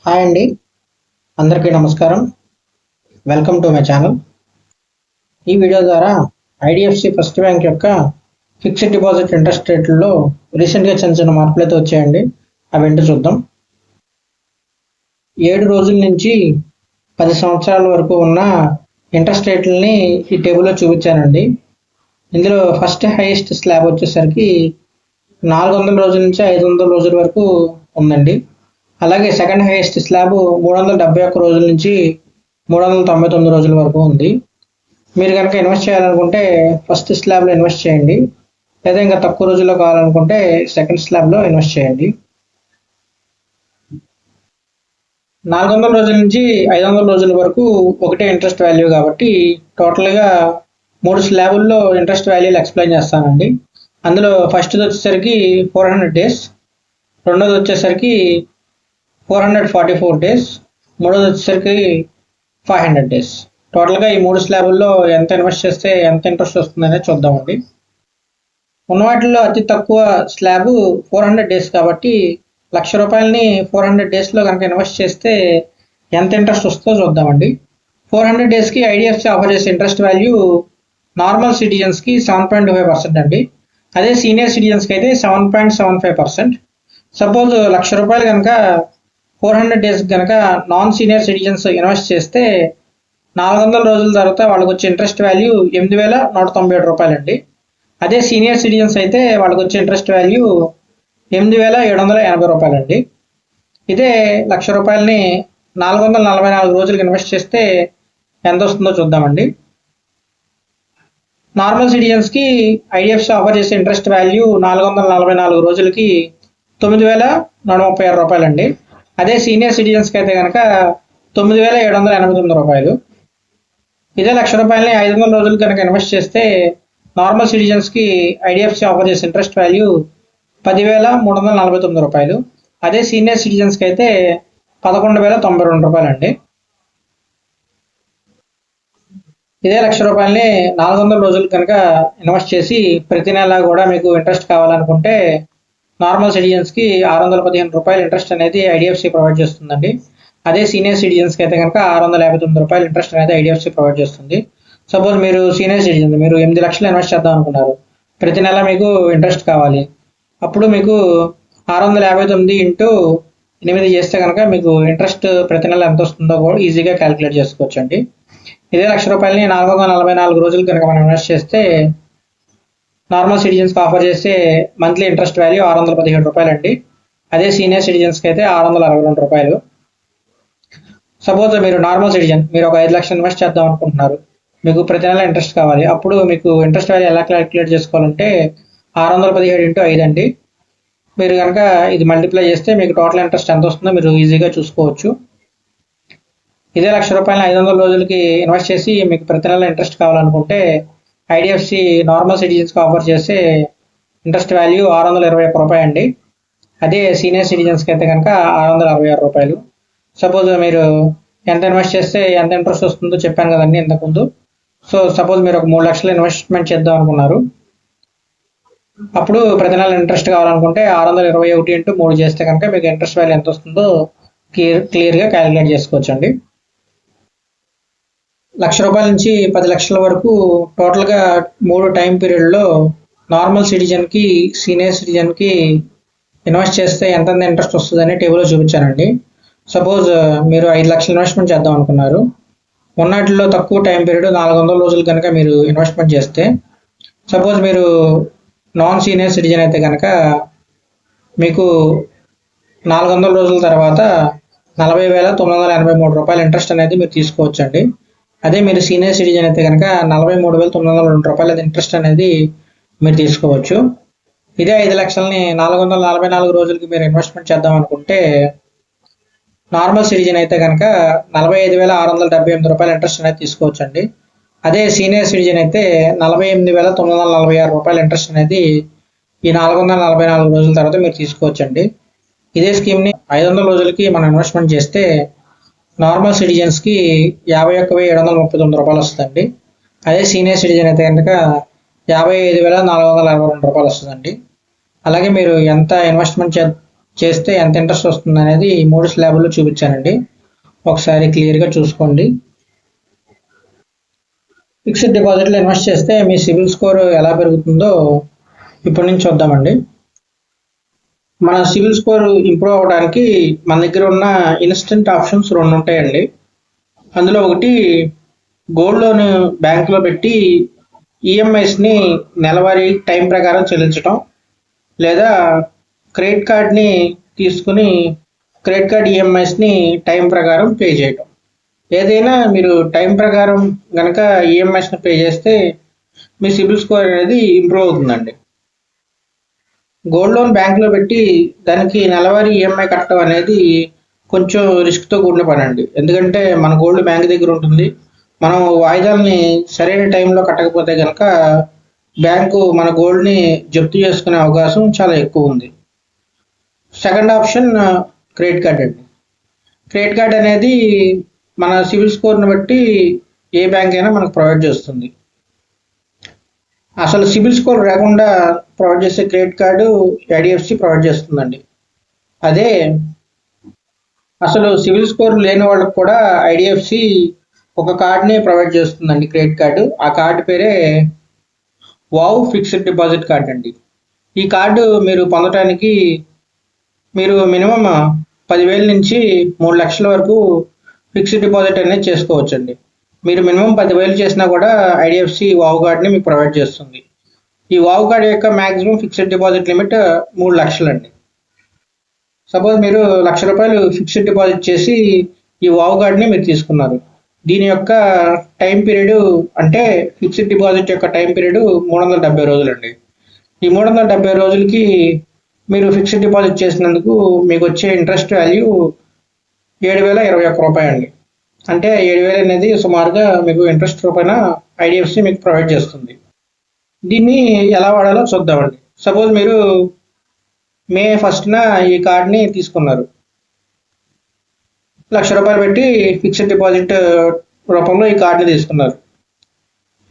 Hi అండి, అందరికీ నమస్కారం. Welcome to my channel. ఈ వీడియో ద్వారా ఐడిఎఫ్సి ఫస్ట్ బ్యాంక్ యొక్క ఫిక్స్డ్ డిపాజిట్ ఇంట్రెస్ట్ రేట్లలో రీసెంట్గా చిన్న చిన్న మార్పులు అయితే వచ్చాయండి. అవి ఏంటో చూద్దాం. 7 రోజుల నుంచి 10 సంవత్సరాల వరకు ఉన్న ఇంట్రెస్ట్ రేట్లని ఈ టేబుల్లో చూపించానండి. ఇందులో ఫస్ట్ హైయెస్ట్ స్లాబ్ వచ్చేసరికి 400 రోజుల నుంచి 500 రోజుల వరకు ఉందండి. అలాగే సెకండ్ హైయెస్ట్ స్లాబ్ 371 రోజుల నుంచి 399 రోజుల వరకు ఉంది. మీరు కనుక ఇన్వెస్ట్ చేయాలనుకుంటే ఫస్ట్ స్లాబ్లో ఇన్వెస్ట్ చేయండి, లేదా ఇంకా తక్కువ రోజుల్లో కావాలనుకుంటే సెకండ్ స్లాబ్లో ఇన్వెస్ట్ చేయండి. 400 రోజుల నుంచి 500 రోజుల వరకు ఒకటే ఇంట్రెస్ట్ వాల్యూ కాబట్టి టోటల్గా 3 స్లాబుల్లో ఇంట్రెస్ట్ వాల్యూలు ఎక్స్ప్లెయిన్ చేస్తానండి. అందులో ఫస్ట్ది వచ్చేసరికి 400 డేస్, రెండోది వచ్చేసరికి 444 డేస్, మూడోది వచ్చేసరికి 500 డేస్. టోటల్గా ఈ 3 స్లాబుల్లో ఎంత ఇన్వెస్ట్ చేస్తే ఎంత ఇంట్రెస్ట్ వస్తుందనేది చూద్దామండి. ఉన్న వాటిల్లో అతి తక్కువ స్లాబ్ 400 డేస్ కాబట్టి ₹1,00,000 400 డేస్లో కనుక ఇన్వెస్ట్ చేస్తే ఎంత ఇంట్రెస్ట్ వస్తుందో చూద్దామండి. 400 డేస్కి ఐడిఎఫ్సి ఆఫర్ చేసే ఇంట్రెస్ట్ వాల్యూ నార్మల్ సిటిజన్స్కి 7.25% అండి. అదే సీనియర్ సిటిజన్స్కి అయితే 7.75%. సపోజ్ ₹1,00,000 కనుక 400 డేస్ కనుక నాన్ సీనియర్ సిటిజన్స్ ఇన్వెస్ట్ చేస్తే 400 రోజుల తర్వాత వాళ్ళకి వచ్చే ఇంట్రెస్ట్ వాల్యూ ₹8,197 అండి. అదే సీనియర్ సిటిజన్స్ అయితే వాళ్ళకి వచ్చే ఇంట్రెస్ట్ వాల్యూ ₹8,780 అండి. ఇదే ₹1,00,000 444 రోజులకి ఇన్వెస్ట్ చేస్తే ఎంత వస్తుందో చూద్దామండి. నార్మల్ సిటిజన్స్కి ఐడిఎఫ్సి ఆఫర్ చేసే ఇంట్రెస్ట్ వాల్యూ 444 రోజులకి ₹9,136 అండి. అదే సీనియర్ సిటిజన్స్కి అయితే కనుక ₹9,789. ఇదే ₹1,00,000 500 రోజులు కనుక ఇన్వెస్ట్ చేస్తే నార్మల్ సిటిజన్స్కి ఐడిఎఫ్సి ఆఫర్ చేసే ఇంట్రెస్ట్ వాల్యూ ₹10,349. అదే సీనియర్ సిటిజన్స్కి అయితే ₹11,092 అండి. ఇదే ₹1,00,000 400 రోజులు కనుక ఇన్వెస్ట్ చేసి ప్రతి నెల కూడా మీకు ఇంట్రెస్ట్ కావాలనుకుంటే నార్మల్ సిటిజన్స్కి ₹615 ఇంట్రెస్ట్ అనేది ఐడిఎఫ్సి ప్రొవైడ్ చేస్తుందండి. అదే సీనియర్ సిటిజన్స్కి అయితే కనుక ₹659 ఇంట్రెస్ట్ అనేది ఐడిఎఫ్సి ప్రొవైడ్ చేస్తుంది. సపోజ్ మీరు సీనియర్ సిటిజన్, మీరు 8 లక్షలు ఇన్వెస్ట్ చేద్దాం అనుకున్నారు, ప్రతి నెల మీకు ఇంట్రెస్ట్ కావాలి, అప్పుడు మీకు 659 ఇంటూ 8 చేస్తే కనుక మీకు ఇంట్రెస్ట్ ప్రతి నెల ఎంత వస్తుందో కూడా ఈజీగా క్యాలిక్యులేట్ చేసుకోవచ్చు అండి. ఇదే ₹1,00,000 444 రోజులు కనుక మనం ఇన్వెస్ట్ చేస్తే నార్మల్ సిటిజన్స్కి ఆఫర్ చేసే మంత్లీ ఇంట్రెస్ట్ వాల్యూ ₹617 అండి. అదే సీనియర్ సిటిజన్స్కి అయితే ₹662. సపోజ్ మీరు నార్మల్ సిటిజన్, మీరు ఒక 5 లక్షలు ఇన్వెస్ట్ చేద్దాం అనుకుంటున్నారు, మీకు ప్రతి నెల ఇంట్రెస్ట్ కావాలి, అప్పుడు మీకు ఇంట్రెస్ట్ వాల్యూ ఎలా క్యాలిక్యులేట్ చేసుకోవాలంటే 617 ఇంటూ 5 అండి. మీరు కనుక ఇది మల్టిప్లై చేస్తే మీకు టోటల్ ఇంట్రెస్ట్ ఎంత వస్తుందో మీరు ఈజీగా చూసుకోవచ్చు. ఇదే ₹1,00,000 500 రోజులకి ఇన్వెస్ట్ చేసి మీకు ప్రతి నెల ఇంట్రెస్ట్ కావాలనుకుంటే ఐడిఎఫ్సి నార్మల్ సిటిజన్స్కి ఆఫర్ చేసే ఇంట్రెస్ట్ వాల్యూ ₹621 అండి. అదే సీనియర్ సిటిజన్స్కి అయితే కనుక ₹666. సపోజ్ మీరు ఎంత ఇన్వెస్ట్ చేస్తే ఎంత ఇంట్రెస్ట్ వస్తుందో చెప్పాను కదండి ఇంతకుముందు. సో సపోజ్ మీరు ఒక 3 లక్షలు ఇన్వెస్ట్మెంట్ చేద్దాం అనుకున్నారు, అప్పుడు ప్రతి నెల ఇంట్రెస్ట్ కావాలనుకుంటే 621 ఇంటూ 3 చేస్తే కనుక మీకు ఇంట్రెస్ట్ వాల్యూ ఎంత వస్తుందో క్లియర్గా క్యాలిక్యులేట్ చేసుకోవచ్చు అండి. ₹1,00,000 నుంచి 10 లక్షల వరకు టోటల్గా 3 టైం పీరియడ్లో నార్మల్ సిటిజన్కి, సీనియర్ సిటిజన్కి ఇన్వెస్ట్ చేస్తే ఎంత ఇంట్రెస్ట్ వస్తుందని టేబుల్లో చూపించానండి. సపోజ్ మీరు 5 లక్షలు ఇన్వెస్ట్మెంట్ చేద్దాం అనుకున్నారు, ఉన్నట్లో తక్కువ టైం పీరియడ్ 400 రోజులు కనుక మీరు ఇన్వెస్ట్మెంట్ చేస్తే, సపోజ్ మీరు నాన్ సీనియర్ సిటిజన్ అయితే కనుక మీకు 400 రోజుల తర్వాత ₹40,983 ఇంట్రెస్ట్ అనేది మీరు తీసుకోవచ్చు అండి. అదే మీరు సీనియర్ సిటిజన్ అయితే కనుక ₹43,902 ఇంట్రెస్ట్ అనేది మీరు తీసుకోవచ్చు. ఇదే 5 లక్షలని 444 రోజులకి మీరు ఇన్వెస్ట్మెంట్ చేద్దాం అనుకుంటే నార్మల్ సిటిజన్ అయితే కనుక ₹45,678 ఇంట్రెస్ట్ అనేది తీసుకోవచ్చు అండి. అదే సీనియర్ సిటిజన్ అయితే ₹48,946 ఇంట్రెస్ట్ అనేది ఈ 444 రోజుల తర్వాత మీరు తీసుకోవచ్చు అండి. ఇదే స్కీమ్ని 500 రోజులకి మనం ఇన్వెస్ట్మెంట్ చేస్తే నార్మల్ సిటిజన్స్కి ₹51,739 వస్తుందండి. అదే సీనియర్ సిటిజన్ అయితే కనుక ₹55,462 వస్తుందండి. అలాగే మీరు ఎంత ఇన్వెస్ట్మెంట్ చేస్తే ఎంత ఇంట్రెస్ట్ వస్తుంది అనేది ఈ 3 స్లాబ్లో చూపించానండి. ఒకసారి క్లియర్గా చూసుకోండి. ఫిక్స్డ్ డిపాజిట్లో ఇన్వెస్ట్ చేస్తే మీ సిబిల్ స్కోర్ ఎలా పెరుగుతుందో ఇప్పటి నుంచి చూద్దామండి. మన సిబిల్ స్కోర్ ఇంప్రూవ్ అవ్వడానికి మన దగ్గర ఉన్న ఇన్స్టెంట్ ఆప్షన్స్ 2 ఉంటాయండి. అందులో ఒకటి గోల్డ్ లోన్ బ్యాంకులో పెట్టి ఈఎంఐస్ని నెలవారీ టైం ప్రకారం చెల్లించడం, లేదా క్రెడిట్ కార్డ్ని తీసుకుని క్రెడిట్ కార్డ్ ఈఎంఐస్ని టైం ప్రకారం పే చేయటం. ఏదైనా మీరు టైం ప్రకారం కనుక ఈఎంఐస్ని పే చేస్తే మీ సిబిల్ స్కోర్ అనేది ఇంప్రూవ్ అవుతుందండి. గోల్డ్ లోన్ బ్యాంకులో పెట్టి దానికి నెలవారీ ఈఎంఐ కట్టడం అనేది కొంచెం రిస్క్తో కూడిన పని అండి. ఎందుకంటే మన గోల్డ్ బ్యాంక్ దగ్గర ఉంటుంది. మనం వాయిదాలని సరైన టైంలో కట్టకపోతే కనుక బ్యాంకు మన గోల్డ్ని జప్తు చేసుకునే అవకాశం చాలా ఎక్కువ ఉంది. సెకండ్ ఆప్షన్ క్రెడిట్ కార్డ్ అండి. క్రెడిట్ కార్డ్ అనేది మన సిబిల్ స్కోర్ని బట్టి ఏ బ్యాంక్ అయినా మనకు ప్రొవైడ్ చేస్తుంది. అసలు సిబిల్ స్కోర్ లేకుండా ప్రొవైడ్ చేసే క్రెడిట్ కార్డు ఐడిఎఫ్సి ప్రొవైడ్ చేస్తుందండి. అదే అసలు సిబిల్ స్కోర్ లేని వాళ్ళకి కూడా ఐడిఎఫ్సి ఒక కార్డ్ని ప్రొవైడ్ చేస్తుందండి, క్రెడిట్ కార్డు. ఆ కార్డు పేరే వావ్ ఫిక్స్డ్ డిపాజిట్ కార్డ్ అండి. ఈ కార్డు మీరు పొందడానికి మీరు మినిమం 10,000 నుంచి 3 లక్షల వరకు ఫిక్స్డ్ డిపాజిట్ అనేది చేసుకోవచ్చండి. మీరు మినిమం 10,000 చేసినా కూడా ఐడిఎఫ్సి వావ్ కార్డ్ని మీకు ప్రొవైడ్ చేస్తుంది. ఈ వావ్ కార్డ్ యొక్క మ్యాక్సిమం ఫిక్స్డ్ డిపాజిట్ లిమిట్ 3 లక్షలు అండి. సపోజ్ మీరు ₹1,00,000 ఫిక్స్డ్ డిపాజిట్ చేసి ఈ వావ్ కార్డ్ని మీరు తీసుకున్నారు. దీని యొక్క టైం పీరియడ్ అంటే ఫిక్స్డ్ డిపాజిట్ యొక్క టైం పీరియడ్ 370 రోజులండి. ఈ 370 రోజులకి మీరు ఫిక్స్డ్ డిపాజిట్ చేసినందుకు మీకు వచ్చే ఇంట్రెస్ట్ వాల్యూ ₹7,021 అండి. అంటే 7,000 అనేది సుమారుగా మీకు ఇంట్రెస్ట్ రూపాయన ఐడిఎఫ్సి మీకు ప్రొవైడ్ చేస్తుంది. దీన్ని ఎలా వాడాలో చూద్దామండి. సపోజ్ మీరు మే 1న ఈ కార్డ్ని తీసుకున్నారు. ₹1,00,000 పెట్టి ఫిక్స్డ్ డిపాజిట్ రూపంలో ఈ కార్డుని తీసుకున్నారు.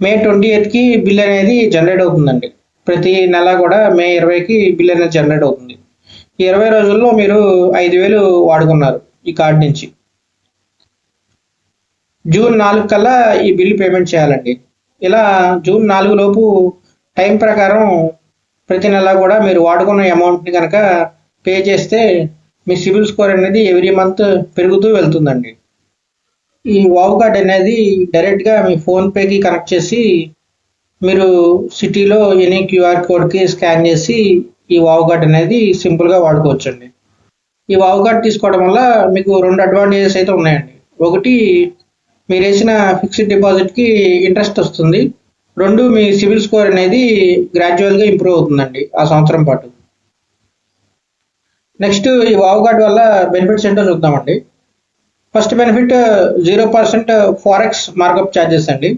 మే 28కి బిల్ అనేది జనరేట్ అవుతుందండి. ప్రతి నెల కూడా మే 20కి బిల్ అనేది జనరేట్ అవుతుంది. ఈ 20 రోజుల్లో మీరు 5,000 వాడుకున్నారు ఈ కార్డు నుంచి. జూన్ 4 కల్లా ఈ బిల్ పేమెంట్ చేయాలండి. ఇలా జూన్ 4 లోపు టైం ప్రకారం ప్రతి నెల కూడా మీరు వాడుకున్న అమౌంట్ని కనుక పే చేస్తే మీ సిబిల్ స్కోర్ అనేది ఎవ్రీ మంత్ పెరుగుతూ వెళ్తుందండి. ఈ వావ్ కార్డ్ అనేది డైరెక్ట్గా మీ ఫోన్పేకి కనెక్ట్ చేసి మీరు సిటీలో ఎనీ క్యూఆర్ కోడ్కి స్కాన్ చేసి ఈ వావ్ కార్డ్ అనేది సింపుల్గా వాడుకోవచ్చండి. ఈ వావ్ కార్డ్ తీసుకోవడం వల్ల మీకు 2 అడ్వాంటేజెస్ అయితే ఉన్నాయండి. ఒకటి, మీరు వేసిన ఫిక్స్డ్ డిపాజిట్కి ఇంట్రెస్ట్ వస్తుంది. 2, మీ సిబిల్ స్కోర్ అనేది గ్రాడ్యువల్గా ఇంప్రూవ్ అవుతుందండి ఆ సంవత్సరం పాటు. నెక్స్ట్, ఈ వావ్ కార్డ్ వల్ల బెనిఫిట్స్ ఏంటో చూద్దామండి. First benefit 0% forex markup charges అండి.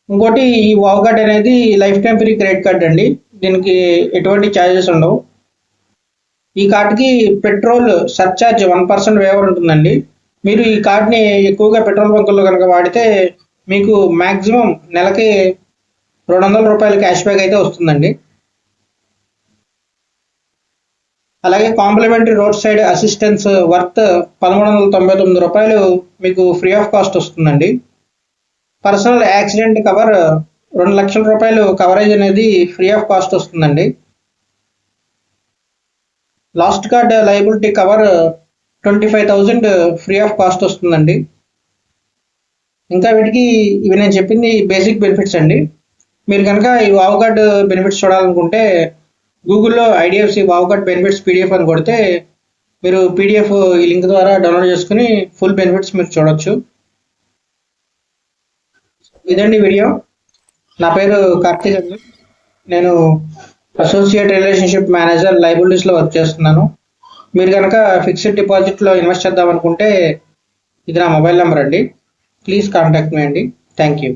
ఇంకోటి, ఈ వావ్ కార్డ్ అనేది life time free credit card అండి. దీనికి ఎటువంటి ఛార్జెస్ ఉండవు. ఈ కార్డ్కి పెట్రోల్ సర్ఛార్జ్ 1% వేవర్ ఉంటుందండి. మీరు ఈ కార్డ్ని ఎక్కువగా పెట్రోల్ బంకుల్లో కనుక వాడితే మీకు మ్యాక్సిమం నెలకి ₹200 క్యాష్ బ్యాక్ అయితే వస్తుందండి. అలాగే complimentary road side assistance worth ₹1,399 మీకు ఫ్రీ ఆఫ్ కాస్ట్ వస్తుందండి. పర్సనల్ యాక్సిడెంట్ కవర్ ₹2 లక్షల కవరేజ్ అనేది ఫ్రీ ఆఫ్ కాస్ట్ వస్తుందండి. Lost card liability cover 25,000 free of cost వస్తుందండి. ఇంకా వీటికి ఇవి నేను చెప్పింది బేసిక్ బెనిఫిట్స్ అండి. మీరు కనుక ఈ వావ్ కార్డ్ బెనిఫిట్స్ చూడాలనుకుంటే గూగుల్లో IDFC wow card benefits PDF అని కొడితే మీరు పీడిఎఫ్ ఈ లింక్ ద్వారా డౌన్లోడ్ చేసుకుని ఫుల్ బెనిఫిట్స్ మీరు చూడొచ్చు. ఇదండి వీడియో. నా పేరు కార్తీక్ అండి. నేను అసోసియేట్ రిలేషన్షిప్ మేనేజర్ లయబిలిటీస్లో వర్క్ చేస్తున్నాను. మీరు కనుక ఫిక్స్డ్ డిపాజిట్లో ఇన్వెస్ట్ చేద్దాం అనుకుంటే ఇది నా మొబైల్ నెంబర్ అండి. ప్లీజ్ కాంటాక్ట్ మీ అండి. Thank you.